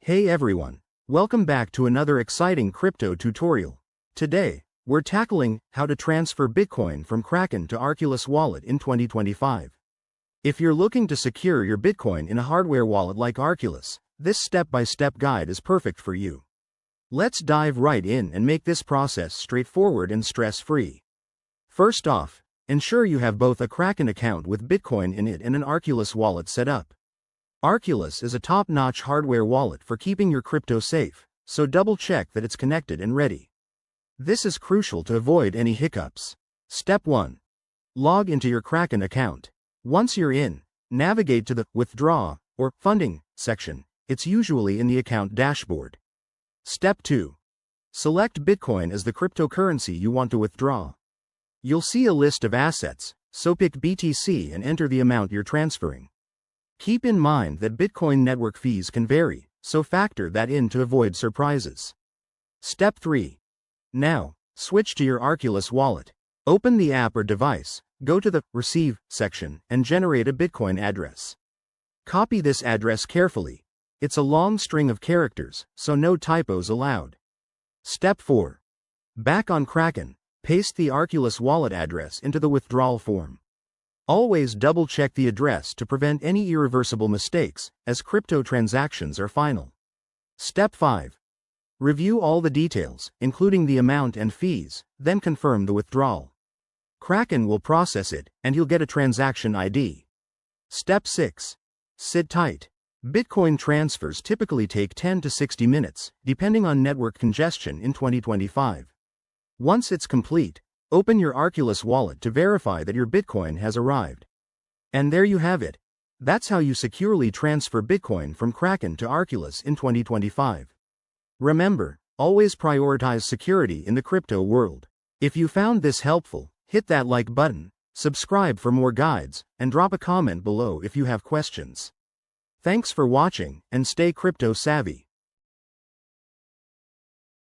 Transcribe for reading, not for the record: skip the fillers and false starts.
Hey everyone, welcome back to another exciting crypto tutorial. Today, we're tackling how to transfer Bitcoin from Kraken to Arculus Wallet in 2025. If you're looking to secure your Bitcoin in a hardware wallet like Arculus, this step-by-step guide is perfect for you. Let's dive right in and make this process straightforward and stress-free. First off, ensure you have both a Kraken account with Bitcoin in it and an Arculus wallet set up. Arculus is a top-notch hardware wallet for keeping your crypto safe, so double-check that it's connected and ready. This is crucial to avoid any hiccups. Step 1. Log into your Kraken account. Once you're in, navigate to the Withdraw or Funding section. It's usually in the account dashboard. Step 2. Select Bitcoin as the cryptocurrency you want to withdraw. You'll see a list of assets, so pick BTC and enter the amount you're transferring. Keep in mind that Bitcoin network fees can vary, so factor that in to avoid surprises. Step 3. Now, switch to your Arculus wallet. Open the app or device, go to the Receive section, and generate a Bitcoin address. Copy this address carefully. It's a long string of characters, so no typos allowed. Step 4. Back on Kraken, paste the Arculus wallet address into the withdrawal form. Always double-check the address to prevent any irreversible mistakes, as crypto transactions are final. Step 5. Review all the details, including the amount and fees, then confirm the withdrawal. Kraken will process it, and you'll get a transaction ID. Step 6. Sit tight. Bitcoin transfers typically take 10 to 60 minutes, depending on network congestion in 2025. Once it's complete, open your Arculus wallet to verify that your Bitcoin has arrived. And there you have it. That's how you securely transfer Bitcoin from Kraken to Arculus in 2025. Remember, always prioritize security in the crypto world. If you found this helpful, hit that like button, subscribe for more guides, and drop a comment below if you have questions. Thanks for watching, and stay crypto savvy.